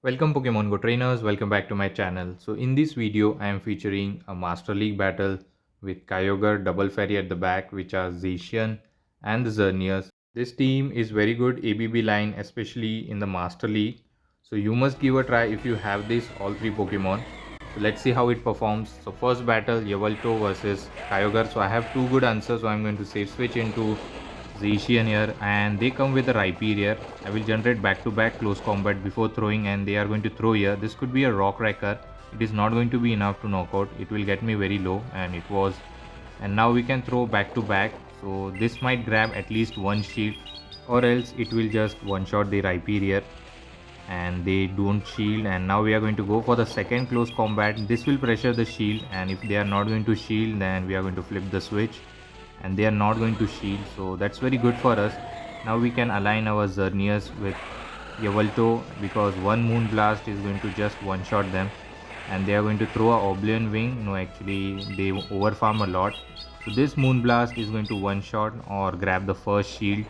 Welcome Pokemon Go trainers, welcome back to my channel. So in this video I am featuring a Master League battle with Kyogre, Double Fairy at the back, which are Zacian and the Xerneas. This team is very good ABB line, especially in the Master League. So you must give a try if you have this all three Pokemon. So let's see how it performs. So first battle, Yveltal versus Kyogre. So I have two good answers, so I'm going to save switch into Zacian here, and they come with a Rhyperior. I will generate back to back close combat before throwing, and they are going to throw here. This could be a Rock Wrecker. It is not going to be enough to knock out. It will get me very low, and it was. And now we can throw back to back. So this might grab at least one shield, or else it will just one shot the Rhyperior. And they don't shield, and now we are going to go for the second close combat. This will pressure the shield, and if they are not going to shield, then we are going to flip the switch, and they are not going to shield, so that's very good for us. Now we can align our Xerneas with Yveltal, because one Moon Blast is going to just one shot them, and they are going to throw a Oblivion Wing. No, actually they overfarm a lot, so this Moon Blast is going to one shot or grab the first shield.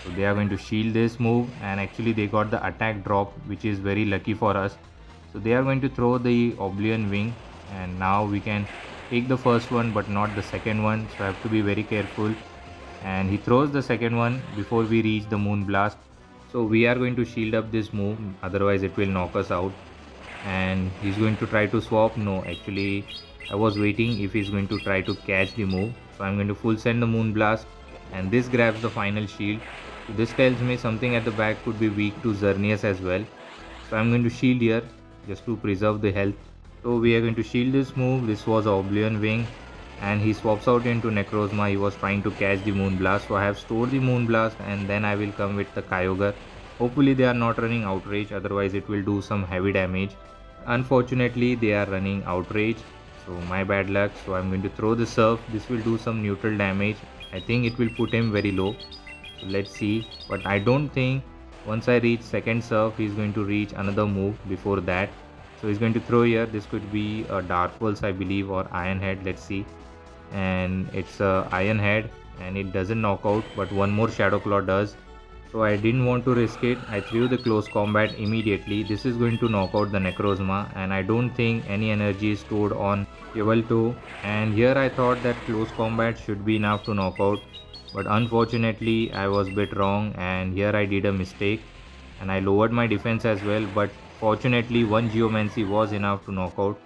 So they are going to shield this move, and actually they got the attack drop, which is very lucky for us. So they are going to throw the Oblivion Wing, and now we can take the first one but not the second one, so I have to be very careful. And he throws the second one before we reach the Moon Blast. So we are going to shield up this move, otherwise it will knock us out. And he's going to try to swap. No, actually I was waiting if he's going to try to catch the move. So I'm going to full send the Moon Blast, and this grabs the final shield. So this tells me something at the back could be weak to Xerneas as well. So I'm going to shield here just to preserve the health. So we are going to shield this move. This was Oblivion Wing, and he swaps out into Necrozma. He was trying to catch the Moon Blast, so I have stored the Moon Blast, and then I will come with the Kyogre. Hopefully they are not running Outrage, otherwise it will do some heavy damage. Unfortunately they are running Outrage, so my bad luck. So I'm going to throw the Surf. This will do some neutral damage. I think it will put him very low. So let's see, but I don't think once I reach second Surf he's going to reach another move before that. So he's going to throw here. This could be a Dark Pulse, I believe, or Iron Head. Let's see. And it's a Iron Head, and it doesn't knock out, but one more Shadow Claw does. So I didn't want to risk it. I threw the close combat immediately. This is going to knock out the Necrozma, and I don't think any energy is stored on Yveltal. And here I thought that close combat should be enough to knock out, but unfortunately I was a bit wrong, and here I did a mistake, and I lowered my defense as well. But fortunately one Geomancy was enough to knock out,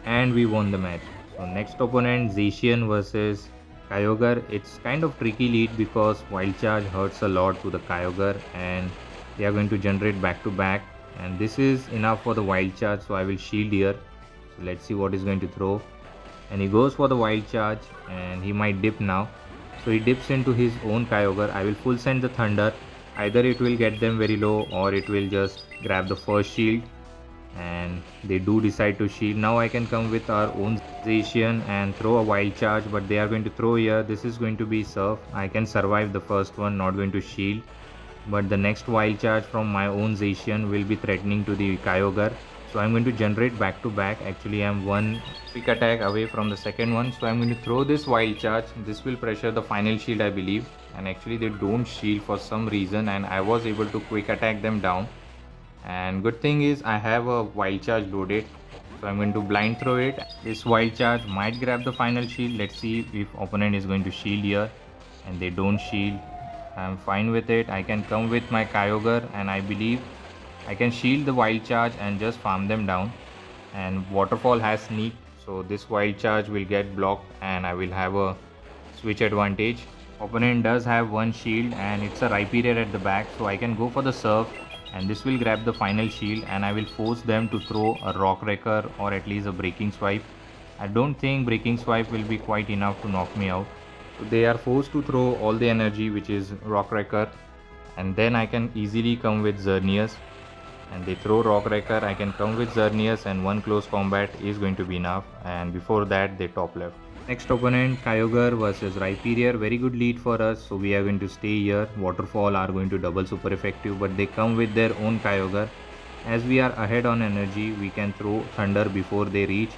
and we won the match. So next opponent, Zacian versus Kyogre. It's kind of tricky lead because Wild Charge hurts a lot to the Kyogre, and they are going to generate back to back, and this is enough for the Wild Charge, so I will shield here. So let's see what he's going to throw, and he goes for the Wild Charge, and he might dip now. So he dips into his own Kyogre. I will full send the Thunder. Either it will get them very low, or it will just grab the first shield, and they do decide to shield. Now I can come with our own Zacian and throw a Wild Charge, but they are going to throw here. This is going to be Surf. I can survive the first one, not going to shield, but the next Wild Charge from my own Zacian will be threatening to the Kyogre. So I'm going to generate back to back. Actually I'm one quick attack away from the second one, so I'm going to throw this Wild Charge. This will pressure the final shield, I believe, and actually they don't shield for some reason, and I was able to quick attack them down. And good thing is I have a Wild Charge loaded, so I'm going to blind throw it. This Wild Charge might grab the final shield. Let's see if opponent is going to shield here, and they don't shield. I'm fine with it. I can come with my Kyogre, and I believe I can shield the Wild Charge and just farm them down. And Waterfall has Sneak, so this Wild Charge will get blocked, and I will have a switch advantage. Opponent does have one shield, and it's a Rhyperior at the back, so I can go for the Surf, and this will grab the final shield, and I will force them to throw a Rock Wrecker or at least a Breaking Swipe. I don't think Breaking Swipe will be quite enough to knock me out, so they are forced to throw all the energy, which is Rock Wrecker, and then I can easily come with Xerneas. And they throw Rock Wrecker. I can come with Xerneas, and one close combat is going to be enough, and before that they top left. Next opponent, Kyogre versus Rhyperior. Very good lead for us, so we are going to stay here. Waterfall are going to double super effective, but they come with their own Kyogre. As we are ahead on energy, we can throw Thunder before they reach.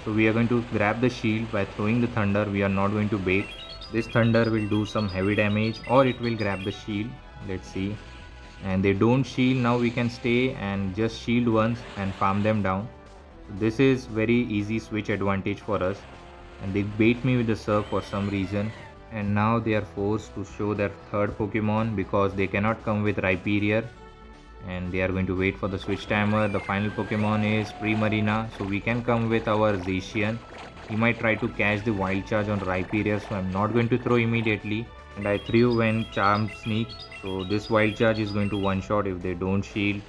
So we are going to grab the shield by throwing the Thunder. We are not going to bait. This Thunder will do some heavy damage, or it will grab the shield. Let's see. and they don't shield. Now we can stay and just shield once and farm them down. This is very easy switch advantage for us, and they bait me with the surf for some reason, and now they are forced to show their third Pokemon because they cannot come with Rhyperior, and they are going to wait for the switch timer. The final Pokemon is Primarina, so we can come with our Zacian. He might try to catch the wild charge on Rhyperior, so I'm not going to throw immediately, and I threw when Charmed Sneak, so this wild charge is going to one shot if they don't shield,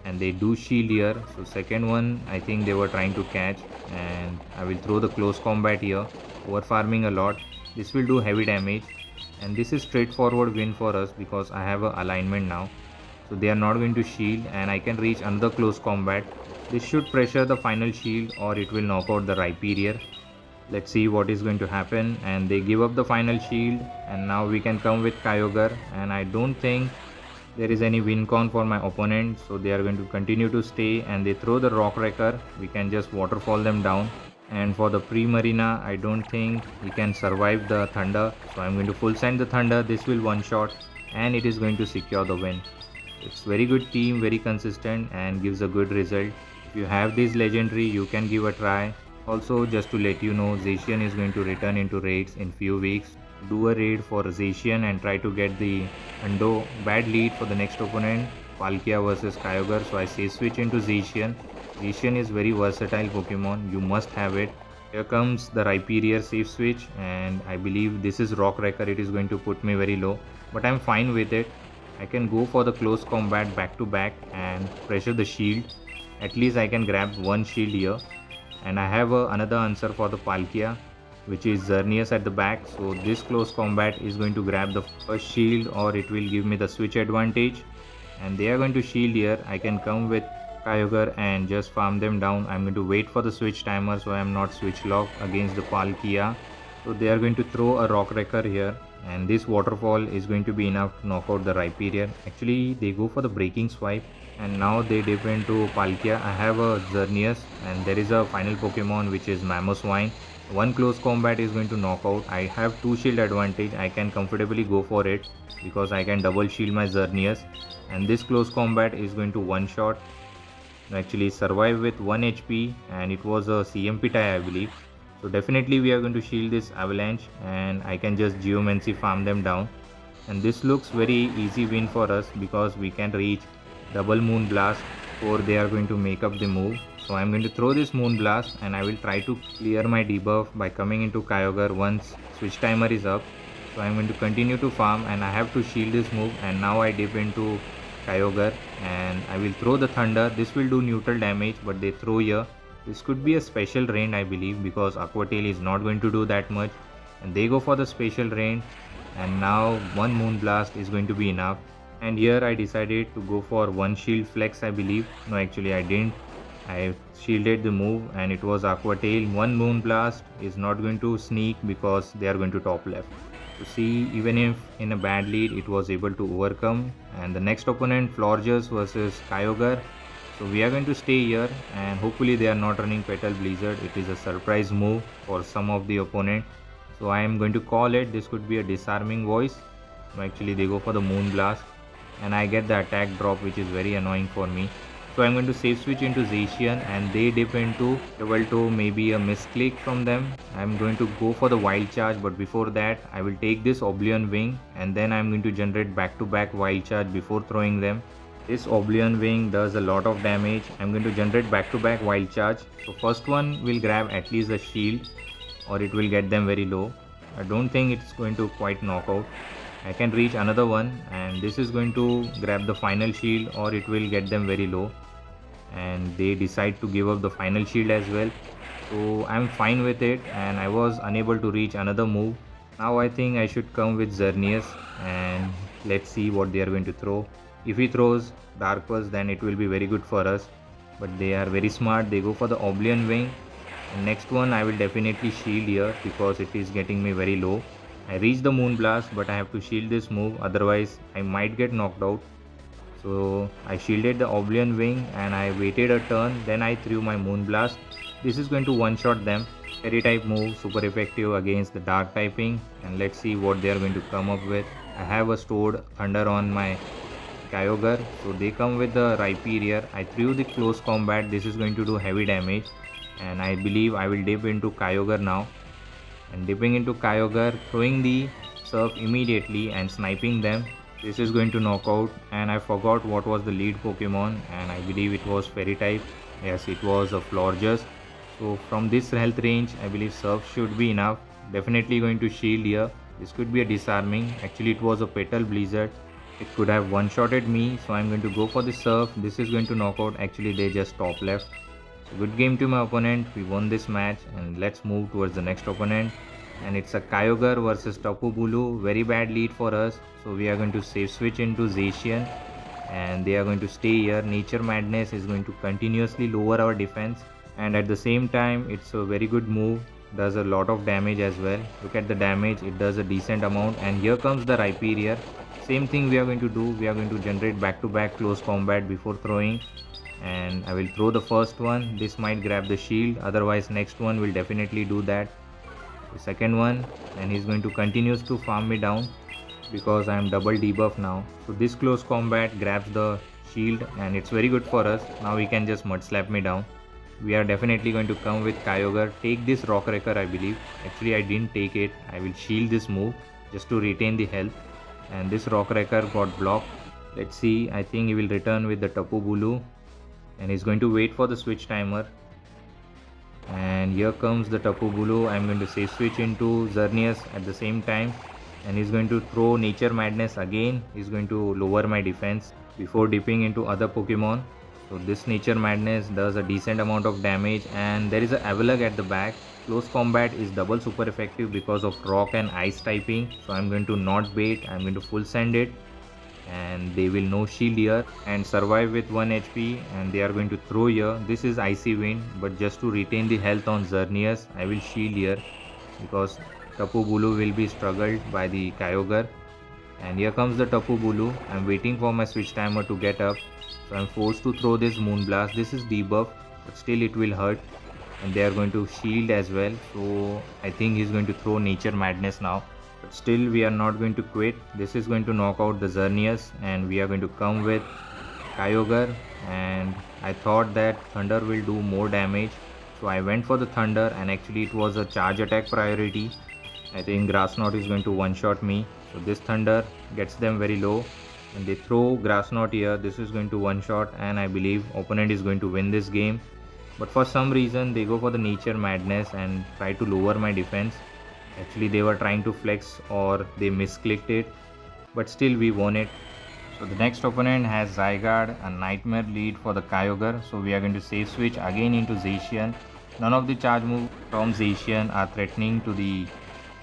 and they do shield here. So second one, I think they were trying to catch, and I will throw the close combat here, over farming a lot. This will do heavy damage, and this is straightforward win for us because I have a alignment now, so they are not going to shield, and I can reach another close combat. This should pressure the final shield or it will knock out the Rhyperior. Let's see what is going to happen, and they give up the final shield, and now we can come with Kyogre, and I don't think there is any win con for my opponent, so they are going to continue to stay, and they throw the Rock Wrecker. We can just waterfall them down, and for the Primarina, I don't think he can survive the Thunder, so I'm going to full send the Thunder. This will one shot, and it is going to secure the win. It's very good team, very consistent, and gives a good result. If you have this legendary, you can give a try. Also, just to let you know, Zacian is going to return into raids in few weeks. Do a raid for Zacian and try to get the Undo bad lead for the next opponent, Palkia versus Kyogre. So I say switch into Zacian. Zacian is very versatile Pokemon, you must have it. Here comes the Rhyperior safe switch, and I believe this is Rock Wrecker. It is going to put me very low, but I'm fine with it. I can go for the close combat back to back and pressure the shield. At least I can grab one shield here, and I have another answer for the Palkia, which is Xerneas at the back. So this close combat is going to grab the first shield, or it will give me the switch advantage, and they are going to shield here. I can come with Kyogre and just farm them down. I'm going to wait for the switch timer so I am not switch locked against the Palkia. So they are going to throw a Rock Wrecker here, and this waterfall is going to be enough to knock out the Rhyperior. Actually, they go for the breaking swipe, and now they dip into Palkia. I have a Xerneas, and there is a final Pokemon which is Mamoswine. One close combat is going to knock out. I have 2 shield advantage. I can comfortably go for it because I can double shield my Xerneas, and this close combat is going to one shot, actually survive with 1 HP, and it was a CMP tie, I believe. So definitely we are going to shield this Avalanche, and I can just Geomancy farm them down, and this looks very easy win for us because we can reach double Moon Blast or they are going to make up the move. So I'm going to throw this Moon Blast, and I will try to clear my debuff by coming into Kyogre once switch timer is up. So I'm going to continue to farm, and I have to shield this move, and now I dip into Kyogre and I will throw the Thunder. This will do neutral damage, but they throw here. This could be a special rain, I believe, because Aqua Tail is not going to do that much, and they go for the special rain, and now one Moon Blast is going to be enough. And here I decided to go for one shield flex, I believe. No, actually I didn't. I shielded the move, and it was Aqua Tail. One Moon Blast is not going to sneak because they are going to top left. To see, even if in a bad lead, it was able to overcome. And the next opponent, Florges versus Kyogre. So we are going to stay here, and hopefully they are not running Petal Blizzard. It is a surprise move for some of the opponent. So I am going to call it. This could be a disarming voice. No, actually they go for the Moon Blast, and I get the attack drop, which is very annoying for me. So I'm going to safe switch into Zacian, and they dip into level 2, maybe a misclick from them. I'm going to go for the wild charge, but before that I will take this Oblivion Wing, and then I'm going to generate back to back wild charge before throwing them. This Oblivion Wing does a lot of damage. I'm going to generate back to back wild charge. So first one will grab at least a shield, or it will get them very low. I don't think it's going to quite knock out. I can reach another one, and this is going to grab the final shield, or it will get them very low, and they decide to give up the final shield as well. So I'm fine with it, and I was unable to reach another move. Now I think I should come with Xerneas, and let's see what they are going to throw. If he throws Dark Pulse, then it will be very good for us, but they are very smart. They go for the Oblivion Wing, and next one I will definitely shield here because it is getting me very low. I reach the Moon Blast, but I have to shield this move, otherwise I might get knocked out. So I shielded the Oblivion Wing, and I waited a turn, then I threw my Moon Blast. This is going to one shot them. Fairy type move, super effective against the dark typing, and let's see what they are going to come up with. I have a stored Thunder on my Kyogre. So they come with the Rhyperior. I threw the close combat. This is going to do heavy damage, and I believe I will dip into Kyogre now. And dipping into Kyogre, throwing the surf immediately and sniping them. This is going to knock out, and I forgot what was the lead Pokemon, and I believe it was Fairy type. Yes, it was a Florges. So from this health range, I believe surf should be enough. Definitely going to shield here. This could be a disarming. Actually, it was a Petal Blizzard. It could have one-shotted me, so I'm going to go for the surf. This is going to knock out. Actually, they just top left. So good game to my opponent. We won this match, and let's move towards the next opponent. And it's a Kyogre versus Tapu Bulu. Very bad lead for us. So we are going to save switch into Zacian, and they are going to stay here. Nature Madness is going to continuously lower our defense, and at the same time, it's a very good move. Does a lot of damage as well. Look at the damage. It does a decent amount. And here comes the Rhyperior. Same thing we are going to do. We are going to generate back-to-back close combat before throwing, and I will throw the first one. This might grab the shield, otherwise next one will definitely do that. The second one, and he's going to continues to farm me down because I am double debuff now. So this close combat grabs the shield, and it's very good for us. Now we can just mud slap me down. We are definitely going to come with Kyogre. Take this Rock Wrecker, I believe. Actually, I didn't take it. I will shield this move just to retain the health. And this Rock Wrecker got blocked. Let's see. I think he will return with the Tapu Bulu, and he's going to wait for the switch timer. And here comes the Tapu Bulu. I'm going to save switch into Xerneas at the same time, and he's going to throw Nature Madness again. He's going to lower my defense before dipping into other Pokemon. So this Nature Madness does a decent amount of damage, and there is a Avalugg at the back. Close combat is double super effective because of rock and ice typing. So I'm going to not bait. I'm going to full send it, and they will no shield here and survive with 1 HP, and they are going to throw here. This is Icy Wind, but just to retain the health on Xerneas, I will shield here because Tapu Bulu will be struggled by the Kyogre. And here comes the Tapu Bulu. I'm waiting for my switch timer to get up, so I'm forced to throw this Moonblast. This is debuff, but still it will hurt, and they are going to shield as well. So I think he's going to throw Nature Madness now. But still we are not going to quit. This is going to knock out the Xerneas, and we are going to come with Kyogre, and I thought that Thunder will do more damage, so I went for the Thunder, and actually it was a charge attack priority. I think Grass Knot is going to one-shot me, so this Thunder gets them very low, and they throw Grass Knot here. This is going to one-shot, and I believe opponent is going to win this game. But for some reason they go for the Nature Madness and try to lower my defense. Actually they were trying to flex, or they misclicked it, but still we won it. So the next opponent has Zygarde, a Nightmare lead for the Kyogre. So we are going to save switch again into Zacian. None of the charge moves from Zacian are threatening to the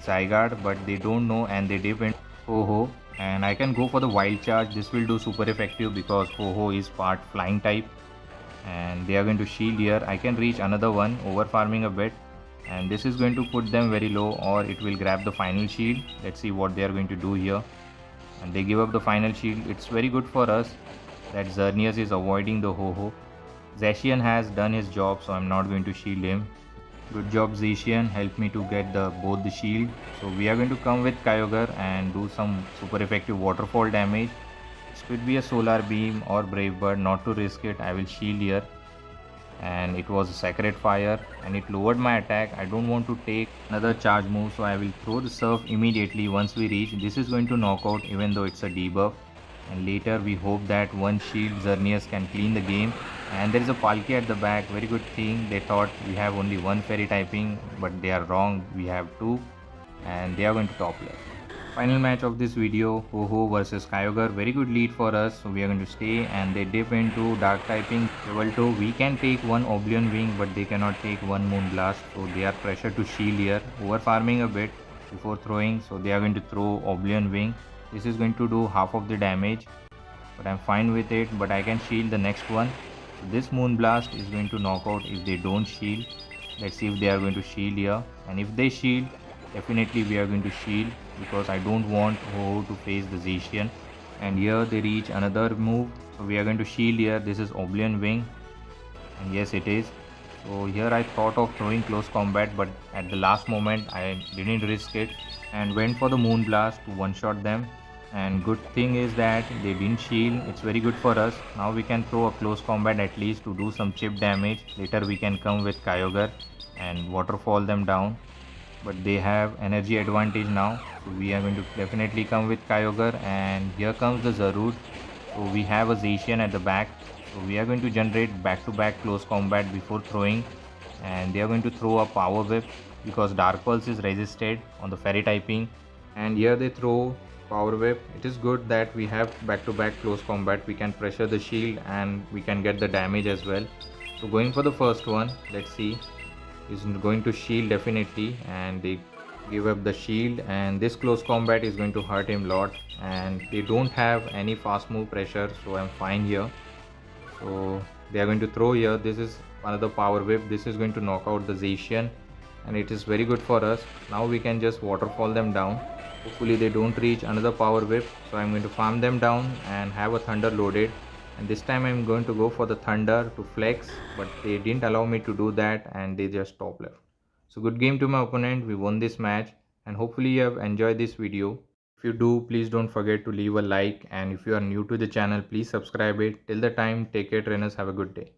Zygarde, but they don't know, and they dip in Ho-Ho, and I can go for the Wild Charge. This will do super effective because Ho-Ho is part flying type, and they are going to shield here. I can reach another one, over farming a bit, and this is going to put them very low, or it will grab the final shield. Let's see what they are going to do here. And they give up the final shield. It's very good for us that Xerneas is avoiding the Ho-Ho. Zacian has done his job, so I'm not going to shield him. Good job Zacian, helped me to get both the shield. So we are going to come with Kyogre and do some super effective waterfall damage. This could be a Solar Beam or Brave Bird. Not to risk it, I will shield here. And it was a Sacred Fire, and it lowered my attack. I don't want to take another charge move, so I will throw the Surf immediately once we reach. This is going to knock out even though it's a debuff, and later we hope that one shield Xerneas can clean the game. And there is a Palkia at the back. Very good thing, they thought we have only one fairy typing, but they are wrong. We have two, and they are going to top left. Final match of this video, Ho-Ho versus Kyogre. Very good lead for us, so we are going to stay, and they dip into dark typing level 2. We can take one Oblivion Wing, but they cannot take one Moonblast, so they are pressured to shield here, over farming a bit before throwing. So they are going to throw Oblivion Wing. This is going to do half of the damage, but I'm fine with it. But I can shield the next one. So this Moonblast is going to knock out if they don't shield. Let's see if they are going to shield here, and if they shield, definitely we are going to shield because I don't want Ho-Ho to face the Zacian. And here they reach another move, so we are going to shield here. This is Oblivion Wing, and yes it is. So here I thought of throwing close combat, but at the last moment I didn't risk it and went for the Moonblast to one-shot them. and good thing is that they didn't shield. It's very good for us. Now we can throw a close combat at least to do some chip damage. Later we can come with Kyogre and waterfall them down, but they have energy advantage now, so we are going to definitely come with Kyogre. And here comes the Zarude. So we have a Zacian at the back, so we are going to generate back to back close combat before throwing, and they are going to throw a power whip because Dark Pulse is resisted on the fairy typing. And here they throw power whip. It is good that we have back to back close combat. We can pressure the shield and we can get the damage as well. So going for the first one, let's see. Is going to shield definitely, and they give up the shield, and this close combat is going to hurt him a lot, and they don't have any fast move pressure, so I'm fine here. So they are going to throw here. This is another power whip. This is going to knock out the Zacian, and it is very good for us. Now we can just waterfall them down. Hopefully they don't reach another power whip, so I'm going to farm them down and have a thunder loaded. And this time I'm going to go for the thunder to flex, but they didn't allow me to do that and they just top left. So good game to my opponent. We won this match, and hopefully you have enjoyed this video. If you do, please don't forget to leave a like, and if you are new to the channel, please subscribe it. Till the time, take care trainers, have a good day.